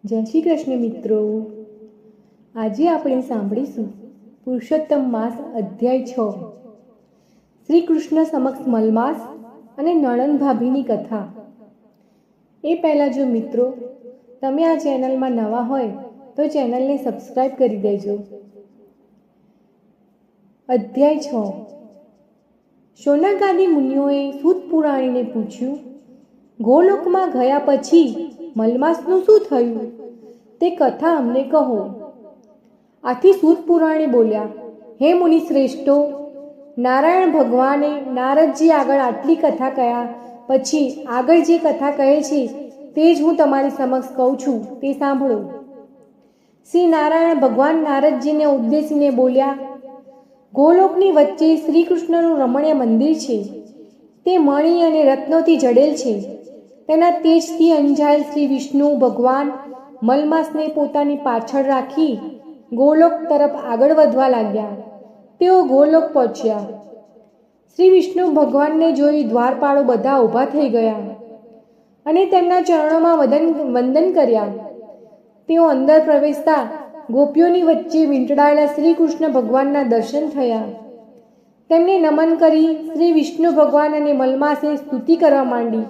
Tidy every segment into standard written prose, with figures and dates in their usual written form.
જય શ્રી કૃષ્ણ મિત્રો, આજે આપણે સાંભળીશું પુરુષોત્તમ માસ અધ્યાય 6 શ્રી કૃષ્ણ સમક્ષ મલમાસ અને નણંદ ભાભીની કથા। એ પહેલાં જો મિત્રો તમે આ ચેનલમાં નવા હોય તો ચેનલને સબસ્ક્રાઈબ કરી દેજો। અધ્યાય 6 શૌનકાદિ મુનિઓએ સૂત પુરાણીને પૂછ્યું, ગોલોકમાં ગયા પછી મલમાસનું શું થયું તે કથા અમને કહો। આથી સૂત પુરાણી બોલ્યા, હે મુનિ શ્રેષ્ઠો, નારાયણ ભગવાને નારદજી આગળ આટલી કથા કહ્યા પછી આગળ જે કથા કહે છે તે જ હું તમારી સમક્ષ કહું છું, તે સાંભળો। શ્રી નારાયણ ભગવાન નારદજીને ઉદ્દેશીને બોલ્યા, ગોલોકની વચ્ચે શ્રી કૃષ્ણનું રમણીય મંદિર છે। તે મણિ અને રત્નોથી જડેલ છે। તેના તેજથી અંજાયેલ શ્રી વિષ્ણુ ભગવાન મલમાસને પોતાની પાછળ રાખી ગોલોક તરફ આગળ વધવા લાગ્યા। તેઓ ગોલોક પહોંચ્યા। શ્રી વિષ્ણુ ભગવાનને જોઈ દ્વારપાળો બધા ઊભા થઈ ગયા અને તેમના ચરણોમાં વંદન કર્યા। તેઓ અંદર પ્રવેશતા ગોપીઓની વચ્ચે વીંટળાયેલા શ્રી કૃષ્ણ ભગવાનના દર્શન થયા। તેમને નમન કરી શ્રી વિષ્ણુ ભગવાન અને મલમાસે સ્તુતિ કરવા માંડી।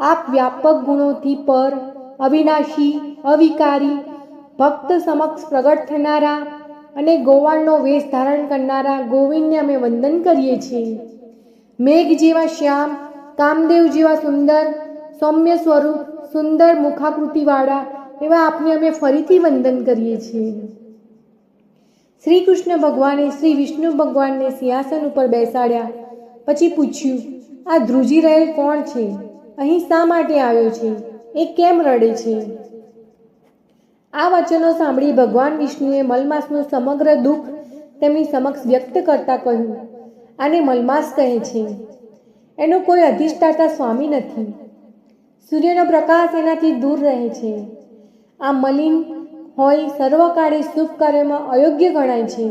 આપ વ્યાપક ગુણોથી પર, અવિનાશી, અવિકારી, ભક્ત સમક્ષ પ્રગટ થનારા અને ગોવાળનો વેશ ધારણ કરનારા ગોવિંદને અમે વંદન કરીએ છીએ। મેઘ જેવા શ્યામ, કામદેવ જેવા સુંદર, સૌમ્ય સ્વરૂપ, સુંદર મુખાકૃતિવાળા એવા આપને અમે ફરીથી વંદન કરીએ છીએ। શ્રી કૃષ્ણ ભગવાને શ્રી વિષ્ણુ ભગવાનને સિંહાસન ઉપર બેસાડ્યા પછી પૂછ્યું, આ ધ્રુજી રહેલ કોણ છે? અહીં શા માટે આવ્યો છે? એ કેમ રડે છે? આ વચનો સાંભળી ભગવાન વિષ્ણુએ મલમાસનું સમગ્ર દુઃખ તેમની સમક્ષ વ્યક્ત કરતા કહ્યું, આને મલમાસ કહે છે। એનો કોઈ અધિષ્ઠાતા સ્વામી નથી। સૂર્યનો પ્રકાશ એનાથી દૂર રહે છે। આ મલિન હોય સર્વકાળે શુભ કાર્યમાં અયોગ્ય ગણાય છે।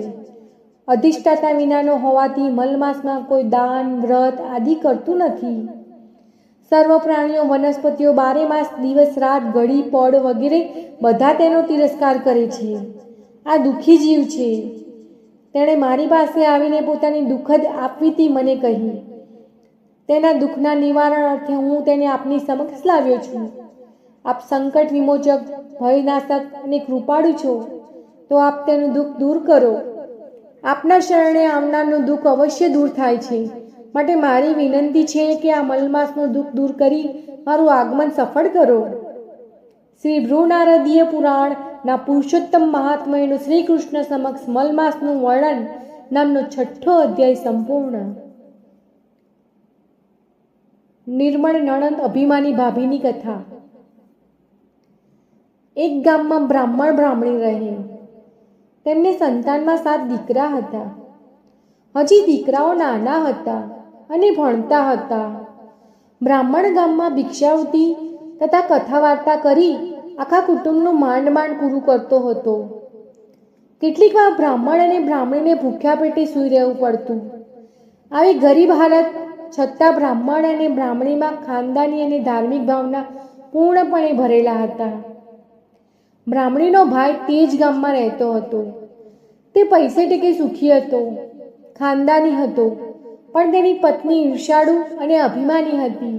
અધિષ્ઠાતા વિનાનો હોવાથી મલમાસમાં કોઈ દાન, વ્રત આદિ કરતું નથી। સર્વ પ્રાણીઓ, વનસ્પતિઓ 12 માસ દિવસ રાત, ઘડી પળ વગેરે બધા તેનો તિરસ્કાર કરે છે। આ દુઃખી જીવ છે। તેણે મારી પાસે આવીને પોતાની દુઃખદ આપવીતી મને કહી। તેના દુઃખના નિવારણ અર્થે હું તેને આપની સમક્ષ લાવ્યો છું। આપ સંકટ વિમોચક, ભયનાશક અને કૃપાળુ છો, તો આપ તેનું દુઃખ દૂર કરો। આપના શરણે આવનારનું દુઃખ અવશ્ય દૂર થાય છે। માટે મારી વિનંતી છે કે આ મલમાસનું દુઃખ દૂર કરી મારું આગમન સફળ કરો। શ્રી ભૃનારદીય પુરાણના પુરુષોત્તમ મહાત્મ્યનું શ્રી કૃષ્ણ સમક્ષ મલમાસનું વર્ણન નામનો 6થો અધ્યાય સંપૂર્ણ। નિર્મળ નણંદ અભિમાની ભાભીની કથા। એક ગામમાં બ્રાહ્મણ બ્રાહ્મણી રહે। તેમને સંતાનમાં 7 દીકરા હતા। હજી દીકરાઓ નાના હતા અને ભણતા હતા। બ્રાહ્મણ ગામમાં ભિક્ષાવૃત્તિ તથા કથા વાર્તા કરી આખા કુટુંબનું માંડ પૂરું કરતો હતો। કેટલીક વાર બ્રાહ્મણ અને બ્રાહ્મણીને ભૂખ્યા પેટે સૂઈ રહેવું પડતું। આવી ગરીબ હાલત છતાં બ્રાહ્મણ અને બ્રાહ્મણીમાં ખાનદાની અને ધાર્મિક ભાવના પૂર્ણપણે ભરેલા હતા। બ્રાહ્મણીનો ભાઈ તે જ ગામમાં રહેતો હતો। તે પૈસે ટેકે સુખી હતો, ખાનદાની હતો, પણ તેની પત્ની ઈર્ષાળુ અને અભિમાની હતી।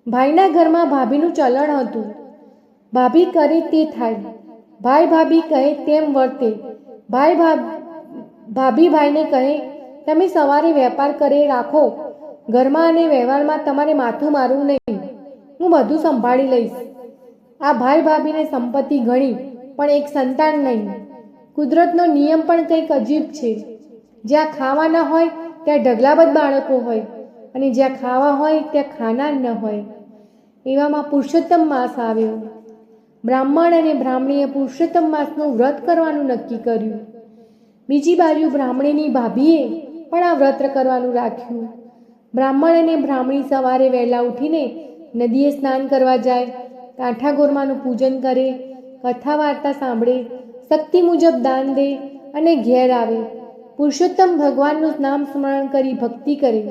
ભાઈના ઘરમાં ભાભીનું ચલણ હતું। ભાભી કરે તે થાય, ભાઈ ભાભી કહે તેમ વર્તે। ભાભી ભાઈને કહે, તમે સવારે વેપાર કરે રાખો, ઘરમાં અને વ્યવહારમાં તમારે માથું મારવું નહીં, હું બધું સંભાળી લઈશ। આ ભાઈ ભાભીને સંપત્તિ ઘણી પણ એક સંતાન નહીં। કુદરતનો નિયમ પણ કંઈક અજીબ છે। જ્યાં ખાવા ન હોય ત્યાં ઢગલાબંધ બાળકો હોય અને જ્યાં ખાવા હોય ત્યાં ખાનાર ન હોય। એવામાં પુરુષોત્તમ માસ આવ્યો। બ્રાહ્મણ અને બ્રાહ્મણીએ પુરુષોત્તમ માસનું વ્રત કરવાનું નક્કી કર્યું। બીજી બાજુ બ્રાહ્મણીની ભાભીએ પણ આ વ્રત કરવાનું રાખ્યું। બ્રાહ્મણ અને બ્રાહ્મણી સવારે વહેલા ઉઠીને નદીએ સ્નાન કરવા જાય, કાંઠા ગોરમાનું પૂજન કરે, કથા વાર્તા સાંભળે, શક્તિ મુજબ દાન દે અને ઘેર આવે, પુરુષોત્તમ ભગવાનનું નામ સ્મરણ કરી ભક્તિ કરે।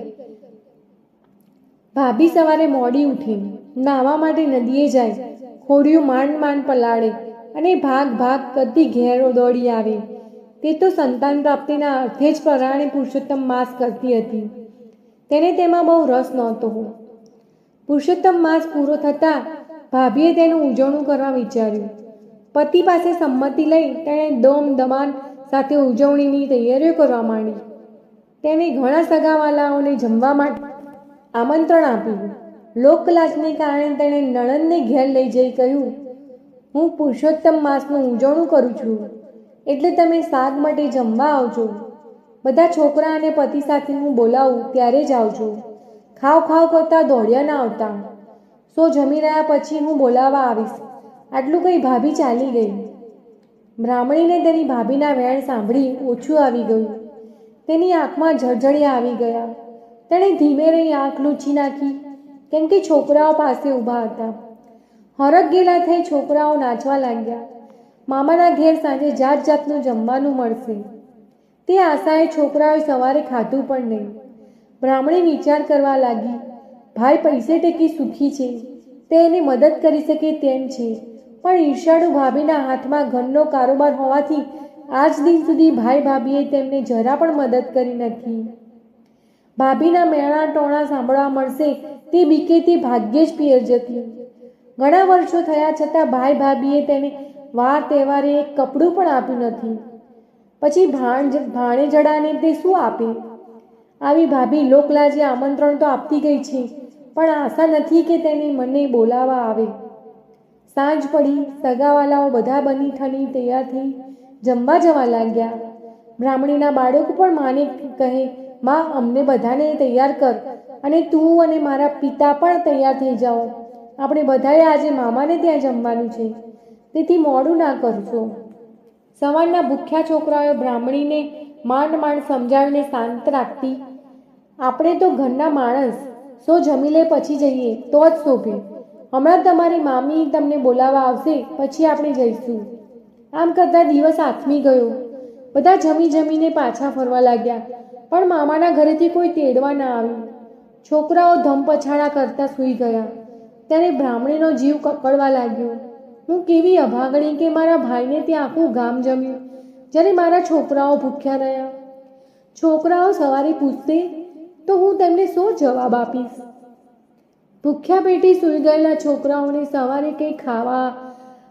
ભાભી સવારે મોડી ઉઠે, નાહવા માટે નદીએ જાય, હોડિયું માંડ માંડ પલાળે અને ભાગ ભાગ કરતી ઘેર દોડી આવે. તે તો સંતાન પ્રાપ્તિના અર્થે જ પરાણે પુરુષોત્તમ માસ કરતી હતી. તેને તેમાં બહુ રસ નહોતો. પુરુષોત્તમ માસ પૂરો થતાં ભાભીએ તેનું ઉજવણું કરવા વિચાર્યું. પતિ પાસે સંમતિ લઈ તેણે દોમ દમાન સાથે ઉજવણીની તૈયારીઓ કરવા માંડી. તેને ઘણા સગાવાલાઓને જમવા માટે આમંત્રણ આપ્યું. લોકલાજને કારણે તેણે નણંદને ઘેર લઈ જઈ કહ્યું, હું પુરુષોત્તમ માસનું ઉજવણું કરું છું, એટલે તમે શાક માટે જમવા આવજો. બધા છોકરા અને પતિ સાથે હું બોલાવું ત્યારે જ આવજો. ખાવ ખાવ કરતા દોડ્યા ના આવતા. જમી રહ્યા પછી હું બોલાવવા આવીશ. આટલું કહી ભાભી ચાલી ગઈ. બ્રાહ્મણીને તેની ભાભીના વેણ સાંભળી ઓછું આવી ગયું. તેની આંખમાં જળજળિયા આવી ગયા. તેણે ધીમે રહી આંખ લૂછી નાખી, કેમ કે છોકરાઓ પાસે ઊભા હતા. હરખ ગયેલા થઈ છોકરાઓ નાચવા લાગ્યા. મામાના ઘેર સાંજે જાત જાતનું જમવાનું મળશે. તે આશાએ છોકરાઓએ સવારે ખાધું પણ નહીં. બ્રાહ્મણી વિચાર કરવા લાગી, ભાઈ પૈસે ટેકી સુખી છે, તે એને મદદ કરી શકે તેમ છે, પણ ઈર્ષાળુ ભાભીના હાથમાં ઘરનો કારોબાર હોવાથી આજ દિન સુધી ભાઈ ભાભીએ તેમને જરા પણ મદદ કરી નથી. ભાભીના મેણા ટોણા સાંભળવા મળશે તે બીકે તે ભાગ્યે જ પિયર જતી. ઘણા વર્ષો થયા છતાં ભાઈ ભાભીએ તેને વાર તહેવારે એક કપડું પણ આપ્યું નથી. પછી ભાણેજડાને તે શું આપે? આવી ભાભી લોકલાજે આમંત્રણ તો આપતી ગઈ છે, પણ આશા નથી કે તેને મને બોલાવવા આવે. સાંજ પડી. સગાવાલાઓ બધા બની ઠની તૈયાર થઈ જમવા જવા લાગ્યા. બ્રાહ્મણીના બાળકો પણ માને કહે, માં અમને બધાને તૈયાર કર, અને તું અને મારા પિતા પણ તૈયાર થઈ જાઓ. આપણે બધાએ આજે મામાને ત્યાં જમવાનું છે, તેથી મોડું ના કરશો. સવારના ભૂખ્યા છોકરાઓએ બ્રાહ્મણીને માંડ માંડ સમજાવીને શાંત રાખતી. આપણે તો ઘરના માણસ, જમી લે પછી જઈએ તો જ શોભે. હમણાં તમારી મામી તમને બોલાવવા આવશે, પછી આપણે જઈશું. આમ કરતા દિવસ આથમી ગયો. બધા જમી જમીને પાછા ફરવા લાગ્યા, પણ મામાના ઘરેથી કોઈ તેડવા ના આવ્યું. છોકરાઓ ધમપછાડા કરતા સૂઈ ગયા. ત્યારે બ્રાહ્મણીનો જીવ કકડવા લાગ્યો. હું કેવી અભાગણી કે મારા ભાઈને ત્યાં આખું ગામ જમ્યું, જ્યારે મારા છોકરાઓ ભૂખ્યા રહ્યા. છોકરાઓ સવારે પૂછશે તો હું તેમને શું જવાબ આપીશ? ભૂખ્યા પેટી સૂઈ ગયેલા છોકરાઓને સવારે કંઈ ખાવા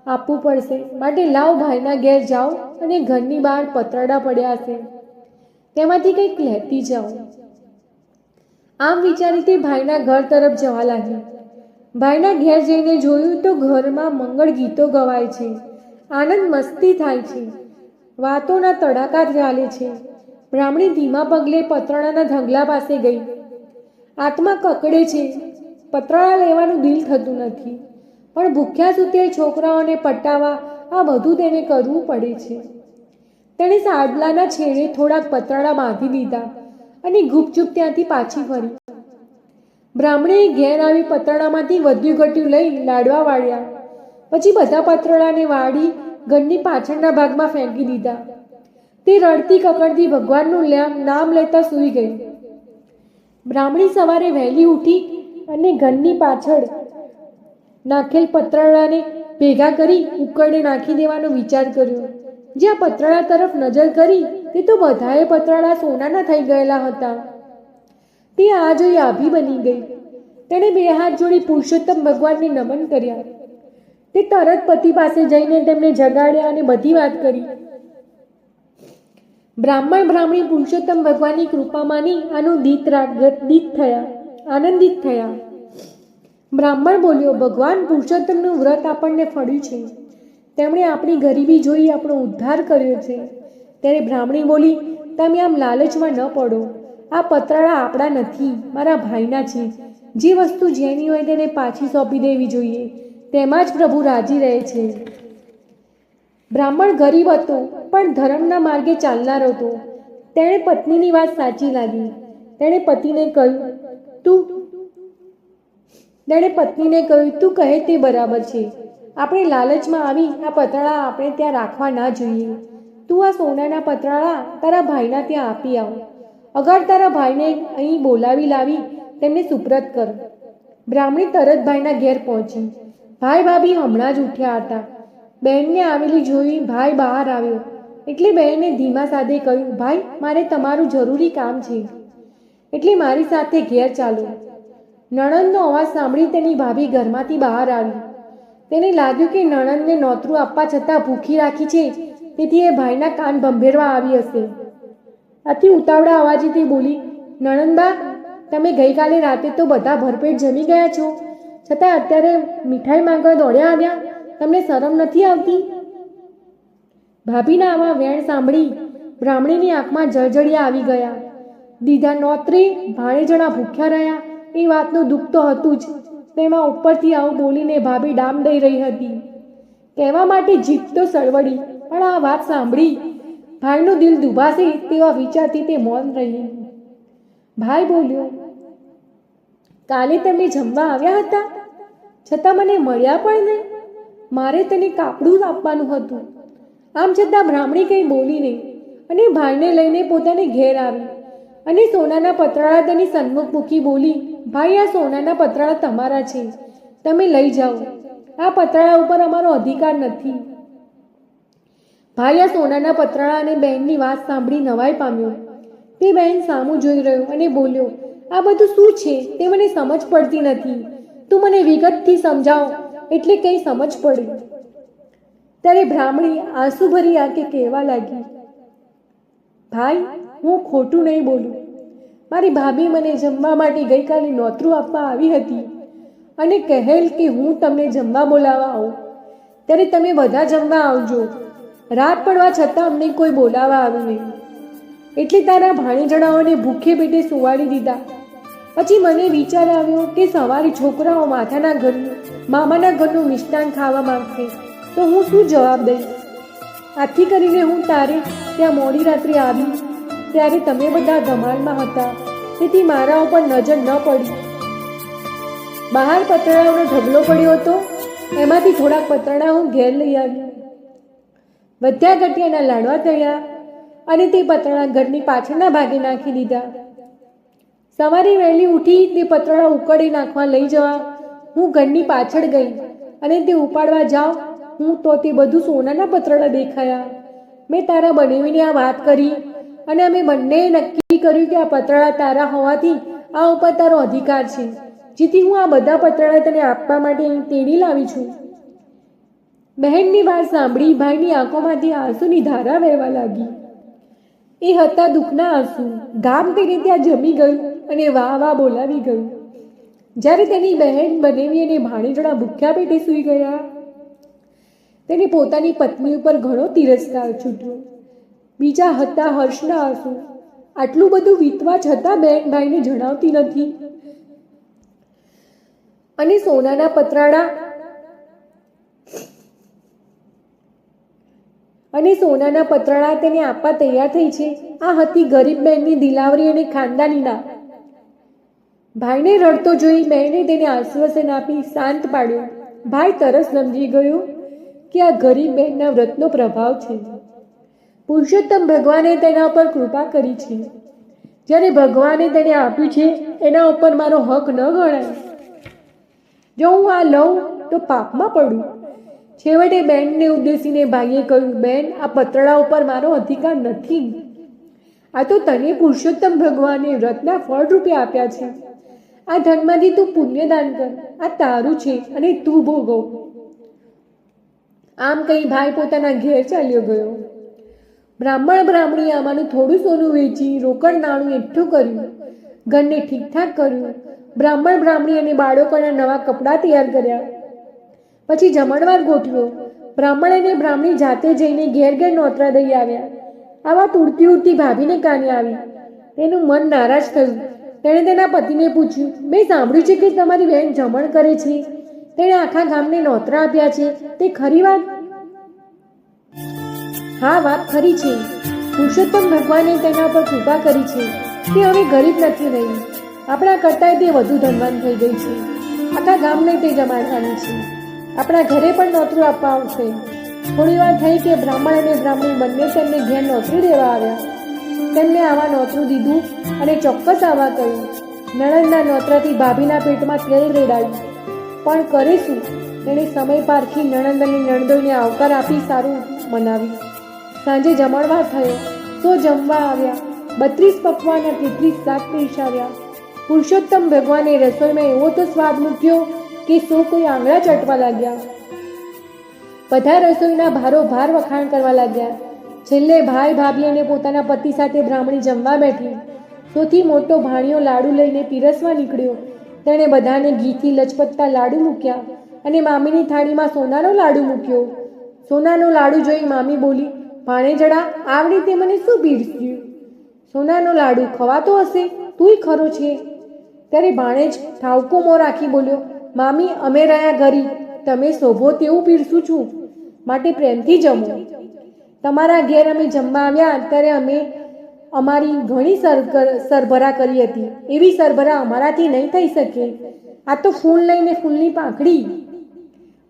આપવું પડશે, માટે લાવ ભાઈના ઘેર જાઓ અને ઘરની બહાર પતરડા પડ્યા છે, તેમાંથી કંઈક લેતી જાઓ. આમ વિચારી તે ભાઈના ઘર તરફ જવા લાગી. ભાઈના ઘેર જઈને જોયું તો ઘરમાં મંગળ ગીતો ગવાય છે, આનંદ મસ્તી થાય છે, વાતોના તડાકા ચાલે છે. બ્રાહ્મણી ધીમા પગલે પતરાળાના ધંગલા પાસે ગઈ. આત્મા કકડે છે, પતરાળા લેવાનું દિલ થતું નથી, પણ ભૂખ્યા સૂતેલ છોકરાઓને પટાવવા આ બધું તેને કરવું પડે છે. તેણે સાડલાના છેડે થોડાક પતરાળા બાંધી દીધા અને ગુપચુપ ત્યાંથી પાછી ફરી. બ્રાહ્મણીએ ઘેર આવી પતરાળામાંથી વધ્યું ઘટ્યું લઈ લાડવા વાળ્યા. પછી બધા પતરાળાને વાળી ઘરની પાછળના ભાગમાં ફેંકી દીધા. તે રડતી કકડતી ભગવાનનું નામ લેતા સૂઈ ગઈ. બ્રાહ્મણી સવારે વહેલી ઉઠી અને ઘરની પાછળ નાખેલ પતરાળાને ભેગા કરી ઉકરડે નાખી દેવાનો વિચાર કર્યો. જ્યાં પતરાળા તરફ નજર કરી તે તો બધાએ પતરાળા સોનાના થઈ ગયેલા હતા. તે આ જોઈ આભી બની ગઈ. તેણે બે હાથ જોડી પુરુષોત્તમ ભગવાનને નમન કર્યા. તે તરત પતિ પાસે જઈને તેમને જગાડ્યા અને બધી વાત કરી. બ્રાહ્મણી પુરુષોત્તમ ભગવાનની કૃપા માની આનંદિત થયા. બ્રાહ્મણ બોલ્યો, ભગવાન પુરુષોત્તમનું વ્રત આપણને ફળ્યું છે. તેમણે આપણી ગરીબી જોઈ આપણો ઉદ્ધાર કર્યો છે. ત્યારે બ્રાહ્મણી બોલી, તમે આમ લાલચમાં ન પડો. આ પતરાળા આપણા નથી, મારા ભાઈના છે. જે વસ્તુ જેની હોય તેને પાછી સોંપી દેવી જોઈએ, તેમાં જ પ્રભુ રાજી રહે છે. બ્રાહ્મણ ગરીબ હતો, પણ ધર્મના માર્ગે ચાલનાર હતો. તેણે પત્નીની વાત સાચી લાગી. તેણે પતિને કહ્યું, તું કહે તે બરાબર છે. આપણે લાલચમાં આવી આ પતરાળા આપણે ત્યાં રાખવા ના જોઈએ. તું આ સોનાના પતરાળા તારા ભાઈના ત્યાં આપી આવ. અગર તારા ભાઈને અહીં બોલાવી લાવી તેમને સુપ્રત કર. બ્રાહ્મણી તરત ભાઈના ઘેર પહોંચી. ભાઈ ભાભી હમણાં જ ઉઠ્યા હતા. બહેનને આવેલી જોઈ ભાઈ બહાર આવ્યો એટલે બહેને ધીમા સાદે કહ્યું, ભાઈ મારે તમારું જરૂરી કામ છે એટલે મારી સાથે ઘેર ચાલો. નણંદનો અવાજ સાંભળી તેની ભાભી ઘરમાંથી બહાર આવી. તેને લાગ્યું કે નણંદને નોતરું આપવા છતાં ભૂખી રાખી છે, તેથી એ ભાઈના કાન ભંભેરવા આવી હશે. આથી ઉતાવળા અવાજે તે બોલી, નણંદબા, તમે ગઈકાલે રાતે તો બધા ભરપેટ જમી ગયા છો, છતાં અત્યારે મીઠાઈ માંગવા દોડ્યા આવ્યા, તમને શરમ નથી આવતી? ભાભીના આવા વેણ સાંભળી બ્રાહ્મણીની આંખમાં જળજળિયા આવી ગયા. દીધા નોતરી ભાણેજણા ભૂખ્યા રહ્યા એ વાતનું દુઃખ તો હતું જ, તેમાં ઉપરથી આવું બોલીને ભાભી ડામ દઈ રહી હતી. કહેવા માટે જીભ તો સળવડી, પણ આ વાત સાંભળી ભાઈનું દિલ દુભાશે તેવા વિચારથી તે મૌન રહી. ભાઈ બોલ્યો, કાલે તમે જમવા આવ્યા હતા, છતાં મને મળ્યા પણ નહીં. મારે તને કાપડું આપવાનું હતું. આમ છતાં બ્રાહ્મણી કંઈ બોલી નહીં અને ભાઈને લઈને પોતાને ઘેર આવી અને સોનાના પતરાળા તેની સન્મુખ મૂકી બોલી, ભાઈ આ સોનાના પતરાળા તમારા છે, તમે લઈ જાઓ. આ પતરાળા ઉપર અમારો અધિકાર નથી. ભાઈ આ સોનાના પતરાળા અને બહેનની વાત સાંભળી નવાઈ પામ્યો. તે બહેન સામું જોઈ રહ્યો અને બોલ્યો, આ બધું શું છે તે મને સમજ પડતી નથી. તું મને વિગતથી સમજાવ એટલે કંઈ સમજ પડે. ત્યારે બ્રાહ્મણી આંસુભરી આંખે કહેવા લાગી, ભાઈ હું ખોટું નહીં બોલું. મારી ભાભી મને જમવા માટે ગઈકાલે નોતરું આપવા આવી હતી અને કહેલ કે હું તમને જમવા બોલાવવા આવું ત્યારે તમે બધા જમવા આવજો. રાત પડવા છતાં અમને કોઈ બોલાવવા આવ્યું નહીં એટલે તારા ભાણેજણાઓને ભૂખે પેટે સુવાડી દીધા. પછી મને વિચાર આવ્યો કે સવારે છોકરાઓ માથાના ઘરનું મામાના ઘરનું મિષ્ટાન ખાવા માંગશે તો હું શું જવાબ દઈશ. આથી કરીને હું તારે ત્યાં મોડી રાત્રે આવી ત્યારે તમે બધા ધમાલમાં હતા, તેથી મારા ઉપર નજર ન પડી. બહાર પતરાળાનો ઢગલો પડ્યો હતો, એમાંથી થોડાક પતરાળા હું ઘેર લઈ આવી. વધ્યા ઘટ્યાના લાડવા તળ્યા અને તે પતરાળા ઘરની પાછળના ભાગે નાખી દીધા. સવારે વહેલી ઉઠી તે પતરાળા ઉકળી નાખવા લઈ જવા હું ઘરની પાછળ ગઈ અને તે ઉપાડવા જાઉં હું તો તે બધું સોનાના પતરાળા દેખાયા. મેં તારા બનેવીને આ વાત કરી અને અમે બંનેએ નક્કી કર્યું કે આ પતરાળા તારા હોવાથી આ ઉપર તારો અધિકાર છે, જેથી હું આ બધા પતરાળા તને આપવા માટે તેડી લાવી છું. બહેનની વાત સાંભળી ભાઈની આંખોમાંથી આંસુની ધારા વહેવા લાગી. એ હતા દુઃખના આંસુ. ગામ તેને ત્યાં જમી ગયું અને વાહ વાહ બોલાવી ગયું. જ્યારે તેની બહેન બનેવી અને ભાણેજણા ભૂખ્યા પેટે સૂઈ ગયા, તેને પોતાની પત્ની ઉપર ઘણો તિરસ્કાર છૂટ્યો. બીજા હતા હર્ષના આંસુ. આટલું બધું વીતવા છતાં બહેન ભાઈને જણાવતી નથી અને સોનાના પતરાળા તેને આપવા તૈયાર થઈ છે. આ હતી ગરીબ બહેનની દિલાવરી અને ખાનદાનીના. ભાઈને રડતો જોઈ બહેને તેને આશ્વાસન આપી શાંત પાડ્યો. ભાઈ તરસ સમજી ગયો કે આ ગરીબ બહેનના વ્રતનો પ્રભાવ છે. પુરુષોત્તમ ભગવાને તેના પર કૃપા કરી છે. જ્યારે ભગવાને તેને આપ્યું છે એના ઉપર મારો હક ન ગણાય. જો હું આ લઉં તો પાપમાં પડું. છેવટે બહેનને ઉદ્દેશીને ભાઈએ કહ્યું, બેન આ પતરાળા ઉપર મારો અધિકાર નથી. આ તો તને પુરુષોત્તમ ભગવાને વ્રતના ફળ રૂપે આપ્યા છે. આ ધનમાંથી તું પુણ્યદાન કર. આ તારું છે અને તું ભોગવ. આમ કહી ભાઈ પોતાના ઘેર ચાલ્યો ગયો. બ્રાહ્મણી આમાંનું થોડું સોનું વેચી રોકડ નાણું એકઠું કર્યું, ઘરને ઠીકઠાક કર્યું. બ્રાહ્મણી અને બાળકોના નવા કપડાં તૈયાર કર્યા. પછી જમણવાર ગોઠવ્યો. બ્રાહ્મણ અને બ્રાહ્મણી જાતે જઈને ઘેર ઘેર નોતરા દઈ આવ્યા. આ વાત ઉડતી ભાભીને કાને આવી. તેનું મન નારાજ થયું. તેણે તેના પતિને પૂછ્યું, મેં સાંભળ્યું છે કે તમારી બહેન જમણ કરે છે, તેણે આખા ગામને નોતરા આપ્યા છે, તે ખરી વાત? હા, વાત ખરી છે. પુરુષોત્તમ ભગવાને તેના પર કૃપા કરી છે. તે હવે ગરીબ નથી રહી. આપણા કરતાં તે વધુ ધનવાન થઈ ગઈ છે. આખા ગામને તે જમાડવાની છે. આપણા ઘરે પણ નોતરું આપવા આવશે. થોડી વાર થઈ કે બ્રાહ્મણ અને બ્રાહ્મણી બંને તેમને ઘેર નોતરું દેવા આવ્યા. તેમને આવા નોતરું દીધું અને ચોક્કસ આવવા કહ્યું. નણંદના નોતરાથી ભાભીના પેટમાં તેલ રેડાયું. પણ કરે શું? એણે સમય પારખી નણંદ અને નણદોઈને આવકાર આપી સારું મનાવી. સાંજે જમણવાર થયો. તો જમવા આવ્યા. 32 પકવાન 33 શાક પીરસાવ્યા. પુરુષોત્તમ ભગવાને રસોઈમાં એવો તો સ્વાદ મૂક્યો કે સૌ કોઈ આંગળા ચાટવા લાગ્યા. બધા રસોઈના ભારોભાર વખાણ કરવા લાગ્યા. છેલ્લે ભાઈ ભાભી અને પોતાના પતિ સાથે બ્રાહ્મણી જમવા બેઠી. સૌથી મોટો ભાણિયો લાડુ લઈને પીરસવા નીકળ્યો. તેણે બધાને ઘીથી લચપતતા લાડુ મૂક્યા અને મામીની થાળીમાં સોનાનો લાડુ મૂક્યો. સોનાનો લાડુ જોઈ મામી બોલી, ભાણેજડા, આવડી તે મને શું પીરસ્યું? સોનાનો લાડુ ખવાતો હશે, તુંય ખરો છે. ત્યારે ભાણેજ ઠાવકો મોં રાખી બોલ્યો, મામી, અમે રહ્યા ગરીબ, તમે શોભો તેવું પીરસું છું, માટે પ્રેમથી જમો. તમારા ઘેર અમે જમવા આવ્યા ત્યારે અમે અમારી ઘણી સરભરા કરી હતી. એવી સરભરા અમારાથી નહીં થઈ શકે. આ તો ફૂલ લઈને ફૂલની પાંખડી.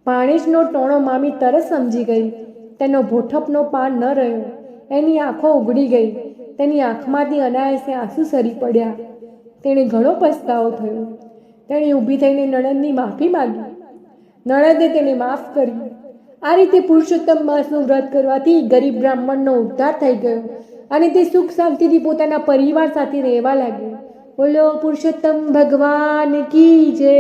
ભાણેજનો ટોણો મામી તરત સમજી ગઈ. તેનો ભોઠપનો પાર ન રહ્યો. એની આંખો ઉઘડી ગઈ. તેની આંખમાંથી અનાયાસે આંસુ સરી પડ્યા. તેણે ઘણો પસ્તાવો થયો. તેણે ઊભી થઈને નણંદની માફી માંગી. નણંદે તેને માફ કરી. આ રીતે પુરુષોત્તમ માસનું વ્રત કરવાથી ગરીબ બ્રાહ્મણનો ઉદ્ધાર થઈ ગયો અને તે સુખ શાંતિથી પોતાના પરિવાર સાથે રહેવા લાગ્યો. બોલો પુરુષોત્તમ ભગવાન કી જય.